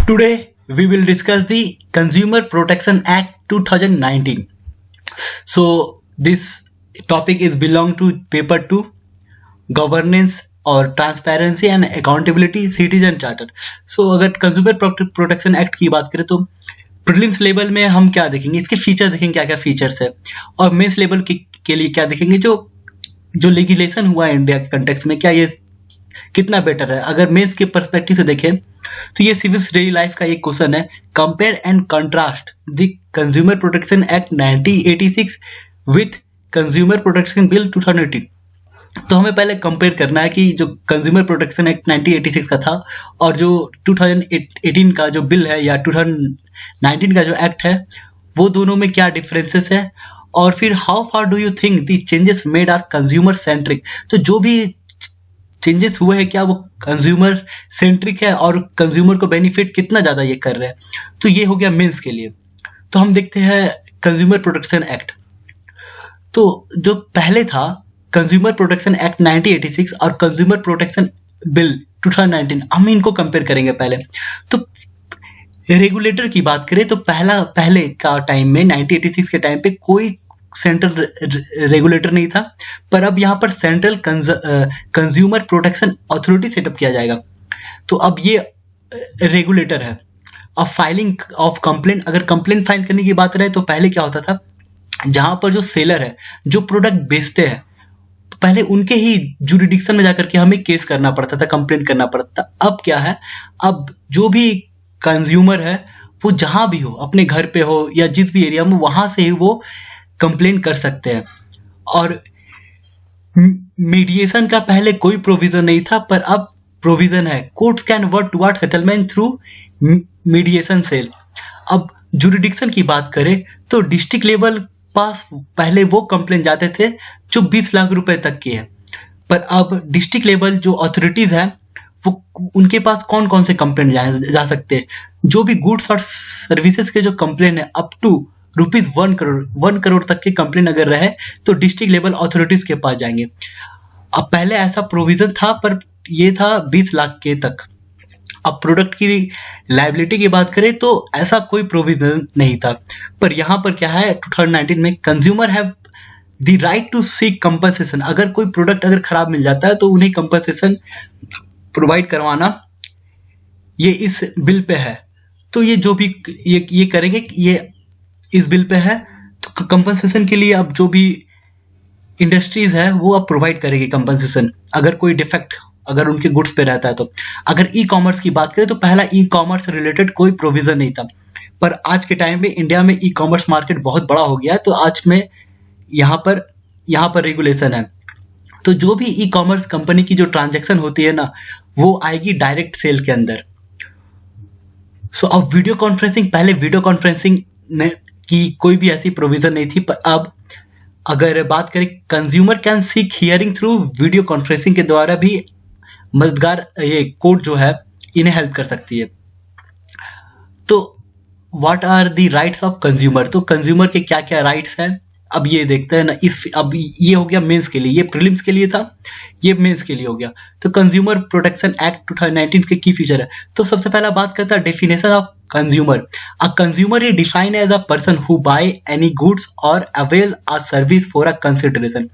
Today we will discuss the Consumer Protection Act 2019. So this topic is belong to paper 2, governance और transparency and accountability citizen charter. So अगर consumer protection act की बात करें तो prelims level में हम क्या देखेंगे, इसके फीचर देखेंगे क्या क्या फीचर्स है, और मेंस लेवल के लिए क्या देखेंगे, जो लेगिस्लेशन हुआ है इंडिया के कंटेक्स्ट में क्या ये कितना बेटर है. अगर मेंस के पर्सपेक्टिव से देखें तो ये सिविल डेली लाइफ का एक क्वेश्चन है. Compare and contrast the consumer protection act 1986 with consumer protection bill 2018. तो हमें पहले कंपेयर करना है कि जो कंज्यूमर प्रोटेक्शन एक्ट 1986 का था और जो 2018 का जो बिल है या 2019 का जो एक्ट है वो दोनों में क्या डिफरेंसेस है, और फिर how far do you think the changes made are consumer centric. तो जो भी चेंजेस हुए हैं क्या वो कंज्यूमर सेंट्रिक है और कंज्यूमर को बेनिफिट कितना ज्यादा ये कर रहे हैं. तो ये हो गया मेंस के लिए. तो हम देखते हैं कंज्यूमर प्रोटेक्शन एक्ट. तो जो पहले था कंज्यूमर प्रोटेक्शन एक्ट 1986 और कंज्यूमर प्रोटेक्शन बिल 2019, हम इनको कंपेयर करेंगे पहले. तो रेगुलेटर की बात करें तो पहले का टाइम में 1986 के टाइम पे कोई सेंट्रल रेगुलेटर नहीं था, पर अब यहाँ पर central consumer protection authority setup किया जाएगा. तो अब ये रेगुलेटर है. अब फाइलिंग ऑफ कंप्लेंट, अगर कंप्लेंट फाइल करने की बात रहे तो पहले क्या होता था, जहां पर जो सेलर है जो प्रोडक्ट बेचते हैं पहले उनके ही जुरिडिक्शन में जाकर के हमें केस करना पड़ता था, कंप्लेंट करना पड़ता था. अब क्या है, अब जो भी कंज्यूमर है वो जहां भी हो, अपने घर पे हो या जिस भी एरिया में, वहां से ही वो कंप्लेंट कर सकते हैं. और मीडिएशन का पहले कोई प्रोविजन नहीं था, पर अब प्रोविजन है. Courts can work toward settlement through mediation cell. अब जुरिडिक्शन की बात करें तो डिस्ट्रिक्ट लेवल पास पहले वो कंप्लेंट जाते थे जो 20 लाख रुपए तक की है, पर अब डिस्ट्रिक्ट लेवल जो अथॉरिटीज है वो उनके पास कौन कौन से कंप्लेंट जा सकते हैं. जो भी गुड्स और सर्विसेज के जो कंप्लेंट है अप टू रुपीज 1 करोड़ तक के कंप्लेंट अगर रहे तो डिस्ट्रिक्ट लेवल अथॉरिटीज के पास जाएंगे. अब पहले ऐसा प्रोविजन था पर ये था 20 लाख के तक. अब प्रोडक्ट की लायबिलिटी की बात करें तो ऐसा कोई प्रोविजन नहीं था, पर यहाँ पर क्या है 2019 में consumer have the right to seek compensation. अगर कोई प्रोडक्ट अगर खराब मिल जाता है तो उन्हें कंपनसेशन प्रोवाइड करवाना ये इस बिल पे है. तो ये जो भी ये करेंगे ये इस बिल पे है. तो कंपनसेशन के लिए अब जो भी इंडस्ट्रीज है वो अब प्रोवाइड करेगी कंपनसेशन अगर कोई डिफेक्ट अगर उनके गुड्स पे रहता है. तो अगर ई कॉमर्स की बात करें तो पहला ई कॉमर्स रिलेटेड कोई प्रोविजन नहीं था, पर आज के टाइम में इंडिया में ई कॉमर्स मार्केट बहुत बड़ा हो गया है. तो आज में यहाँ पर रेगुलेशन है. तो जो भी ई कॉमर्स कंपनी की जो ट्रांजैक्शन होती है ना वो आएगी डायरेक्ट सेल के अंदर. सो अब वीडियो कॉन्फ्रेंसिंग, पहले वीडियो कॉन्फ्रेंसिंग की कोई भी ऐसी प्रोविजन नहीं थी, पर अब अगर बात करें consumer can seek hearing through video conferencing के द्वारा भी मददगार ये कोर्ट जो है इन्हें हेल्प कर सकती है. तो what are the rights of consumer. तो कंज्यूमर के क्या क्या राइट्स हैं अब ये देखते हैं ना. अब ये हो गया मेंस के लिए, ये प्रीलिम्स के लिए था, ये मेंस के लिए हो गया. तो कंज्यूमर प्रोटेक्शन एक्ट 2019 के की फीचर है. तो सबसे पहला बात करता है definition of consumer. A consumer is defined as a person who buy any goods और avail a service for a consideration.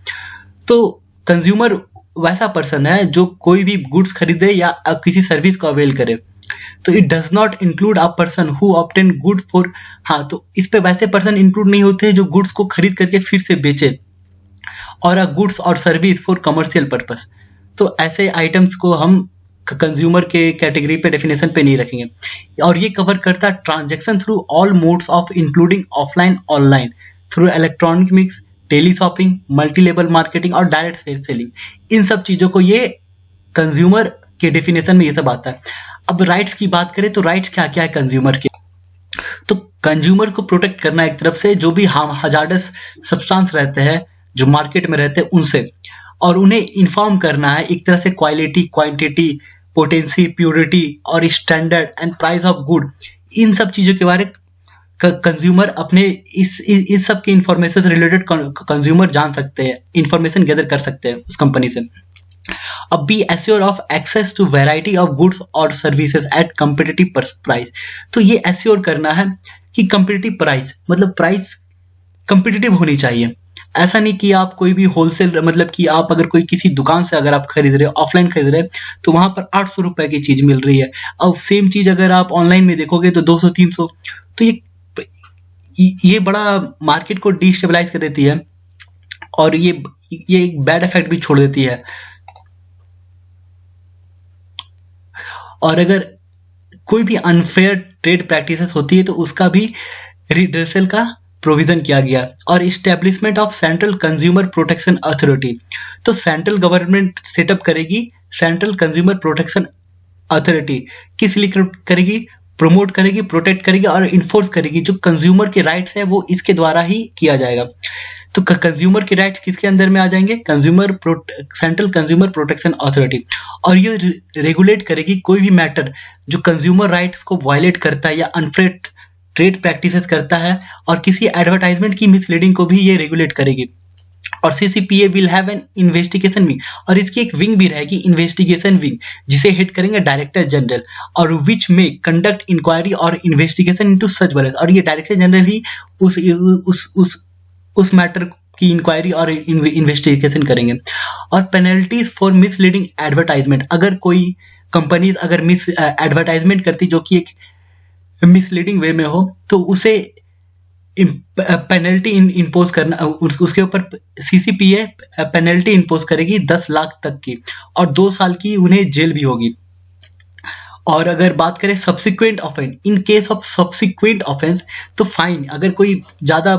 तो कंज्यूमर वैसा पर्सन है जो कोई भी गुड्स खरीदे या किसी सर्विस को अवेल करे. तो it does not include a person who obtain good for, हाँ तो इस पे वैसे पर्सन इंक्लूड नहीं होते जो गुड्स को खरीद करके फिर से बेचे, और अ गुड्स और सर्विस फॉर कमर्शियल पर्पस. तो ऐसे आइटम्स को हम कंज्यूमर के कैटेगरी पे डेफिनेशन पे नहीं रखेंगे. और ये कवर करता है transaction through all modes of including offline online through electronic mix, tele shopping, multi level marketing और डायरेक्ट सेलिंग. इन सब चीजों को ये कंज्यूमर के डेफिनेशन में ये सब आता है. अब राइट्स की बात करें तो राइट्स क्या क्या है कंज्यूमर के. तो कंज्यूमर को प्रोटेक्ट करना एक तरफ से जो भी हजार्डस सब्सटेंस रहते हैं जो मार्केट में रहते हैं उनसे, और उन्हें इन्फॉर्म करना है एक तरह से क्वालिटी, क्वांटिटी, पोटेंसी, प्योरिटी और standard and price of good. इन सब चीजों के बारे कंज्यूमर अपने इस सब के इंफॉर्मेशन रिलेटेड कंज्यूमर जान सकते हैं, इंफॉर्मेशन गैदर कर सकते हैं उस कंपनी से. अब be assure of access to variety of goods और सर्विसेज एट कम्पिटिटिव प्राइस। तो ये एश्योर करना है कि कम्पिटिटिव प्राइस मतलब प्राइस कम्पिटिटिव होनी चाहिए। ऐसा नहीं कि आप कोई भी होलसेल मतलब कि आप अगर कोई किसी दुकान से अगर आप खरीद रहे हो, ऑफलाइन खरीद रहे हो, तो वहां पर 800 रुपए की चीज मिल रही है। अब सेम चीज अगर आप ऑनलाइन में देखोगे तो 200-300। तो ये बड़ा मार्केट को डिस्टेबलाइज कर देती है और ये एक बैड इफेक्ट भी छोड़ देती है। और अगर कोई भी अनफेयर ट्रेड प्रैक्टिसेस होती है तो उसका भी रिड्रेसल का प्रोविजन किया गया। और establishment of central consumer protection authority, तो सेंट्रल गवर्नमेंट सेटअप करेगी सेंट्रल कंज्यूमर प्रोटेक्शन अथॉरिटी। किस लिए करेगी? प्रमोट करेगी, प्रोटेक्ट करेगी और इन्फोर्स करेगी। जो कंज्यूमर के राइट्स है वो इसके द्वारा ही किया जाएगा। तो कंज्यूमर के राइट्स किसके अंदर में आ जाएंगे? Central consumer protection authority. और ये रेगुलेट करेगी कोई भी मैटर जो कंज्यूमर राइट्स को वायलेट करता है या अनफेयर ट्रेड प्रैक्टिसेस करता है, और किसी एडवर्टाइजमेंट की मिसलीडिंग को भी ये रेगुलेट करेगी। और CCPA will have an investigation wing, और इसकी एक विंग भी रहेगी, इन्वेस्टिगेशन विंग, जिसे हेड करेंगे डायरेक्टर जनरल, और विच में कंडक्ट इंक्वायरी और इन्वेस्टिगेशन इनटू सच वायलेंस। और ये डायरेक्टर जनरल ही उस मैटर की इंक्वायरी और इन्वेस्टिगेशन करेंगे। और पेनल्टीज फॉर मिसलीडिंग एडवर्टाइजमेंट, अगर कोई कंपनीज अगर मिस एडवर्टाइजमेंट करती जो कि एक मिसलीडिंग वे में हो, तो उसे पेनल्टी इम्पोज करना, उसके ऊपर सीसीपीए पेनल्टी इम्पोज करेगी 10 लाख तक की, और 2 साल की उन्हें जेल भी होगी। और अगर बात करें subsequent offence, in case of subsequent offence, तो फाइन, अगर कोई ज्यादा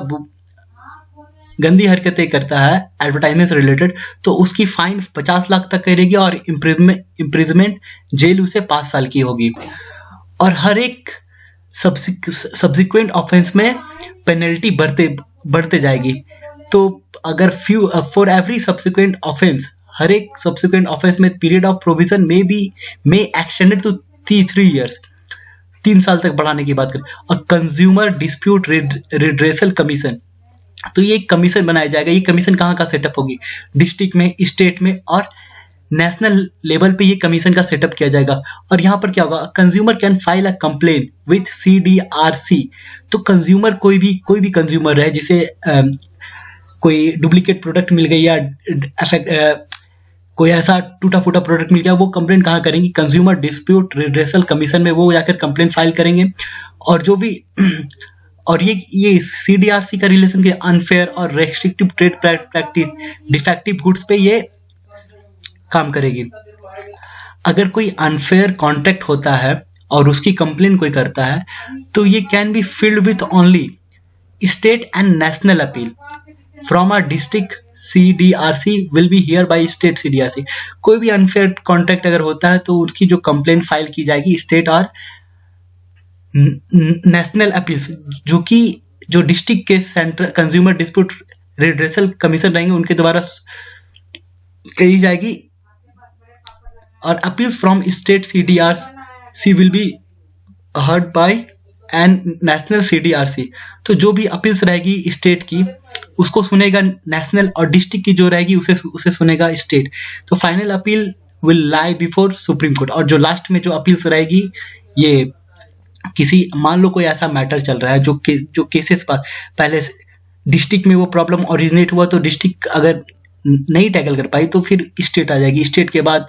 गंदी हरकतें करता है एडवर्टाइजमेंट से रिलेटेड, तो उसकी फाइन 50 लाख तक करेगी और इम्प्रिजमेंट जेल उसे 5 साल की होगी। और हर एक सब्सिक्वेंट ऑफेंस में पेनल्टी बढ़ते जाएगी। तो अगर फॉर एवरी सब्सिक्वेंट ऑफेंस, हर एक सब्सिक्वेंट ऑफेंस में period of provision may extended to 3 years, 3 साल तक बढ़ाने की बात करें। और कंज्यूमर डिस्प्यूट रिड्रेसल कमीशन, तो ये कमीशन बनाया जाएगा। ये कमीशन कहाँ का सेटअप होगी? डिस्ट्रिक्ट में, स्टेट में और नेशनल लेवल पे ये कमीशन का सेटअप किया जाएगा। और यहाँ पर क्या होगा? Consumer can file a complaint with CDRC। तो कंज्यूमर कोई भी कंज्यूमर है जिसे कोई डुप्लीकेट प्रोडक्ट मिल गई या कोई ऐसा टूटा फूटा प्रोडक्ट मिल गया, वो कंप्लेंट कहाँ करेंगी? कंज्यूमर डिस्प्यूट रिड्रेसल कमीशन में वो जाकर कंप्लेंट फाइल करेंगे। और जो भी और ये CDRC का रिलेशन के अनफेयर और restrictive trade practice, defective goods पे ये काम करेगी। अगर कोई अनफेयर कॉन्ट्रैक्ट होता है और उसकी कंप्लेन कोई करता है, तो ये can be filled with only state and national appeal from a district CDRC will be here by state CDRC। कोई भी अनफेयर कॉन्ट्रैक्ट अगर होता है तो उसकी जो कंप्लेन फाइल की जाएगी स्टेट और नेशनल अपील्स, जो डिस्ट्रिक्ट के central consumer dispute redressal commission रहेंगे उनके द्वारा कही जाएगी। और appeals from state CDRC will be heard by and national CDRC। तो जो भी अपील्स रहेगी स्टेट की उसको सुनेगा नेशनल, और डिस्ट्रिक्ट की जो रहेगी उसे सुनेगा स्टेट। तो final appeal will lie before supreme court. और जो लास्ट में जो अपील्स रहेगी, ये किसी मान लो कोई ऐसा मैटर चल रहा है जो केसेस पहले डिस्ट्रिक्ट में वो प्रॉब्लम ओरिजिनेट हुआ, तो डिस्ट्रिक्ट अगर नहीं टैकल कर पाई तो फिर स्टेट आ जाएगी, स्टेट के बाद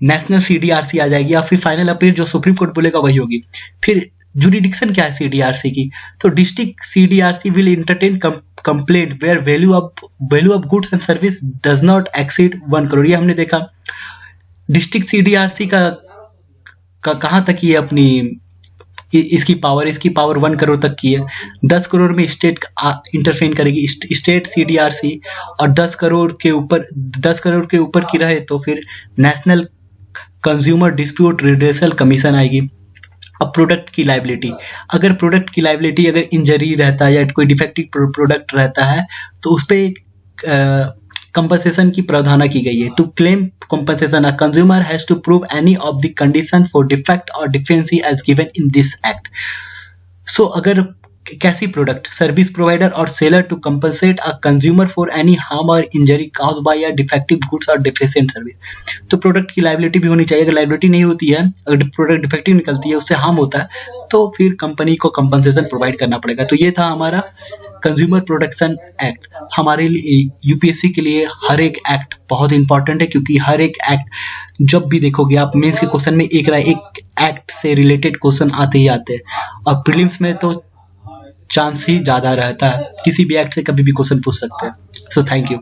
नेशनल CDRC आ जाएगी, या फिर फाइनल अपील जो सुप्रीम कोर्ट बोलेगा वही होगी। फिर जुरिडिक्शन क्या है CDRC की? तो district CDRC will entertain complaint where value of goods and service does not exceed 1 crore. ये हमने देखा डिस्ट्रिक्ट CDRC का कहां तक ये अपनी इसकी पावर 1 करोड़ तक की है। 10 करोड़ में स्टेट इंटरफेन करेगी, स्टेट CDRC, और 10 करोड़ के ऊपर की रहे तो फिर national consumer dispute redressal commission आएगी। अब प्रोडक्ट की लायबिलिटी, अगर इंजरी रहता है या कोई डिफेक्टिव प्रोडक्ट रहता है तो उस पर कंपनसेशन की प्रावधान की गई है। To claim compensation, a consumer has to prove any of the condition for defect or deficiency as given in this act. So अगर कैसी प्रोडक्ट, सर्विस प्रोवाइडर और seller to compensate a consumer for any harm और injury caused by a defective goods और deficient service. तो product की liability भी होनी चाहिए। अगर लायबिलिटी नहीं होती है, अगर प्रोडक्ट डिफेक्टिव निकलती है, उससे हार्म होता है, तो फिर कंपनी को कंपनसेशन प्रोवाइड करना पड़ेगा। तो ये था हमारा कंज्यूमर प्रोटेक्शन एक्ट। हमारे लिए यूपीएससी के लिए हर एक एक्ट बहुत इंपॉर्टेंट है, क्योंकि हर एक एक्ट जब भी देखोगे आप मेंस के क्वेश्चन में एक एक्ट से रिलेटेड क्वेश्चन आते ही आते हैं, और प्रीलिम्स में तो चांस ही ज्यादा रहता है, किसी भी एक्ट से कभी भी क्वेश्चन पूछ सकते हैं। So thank you.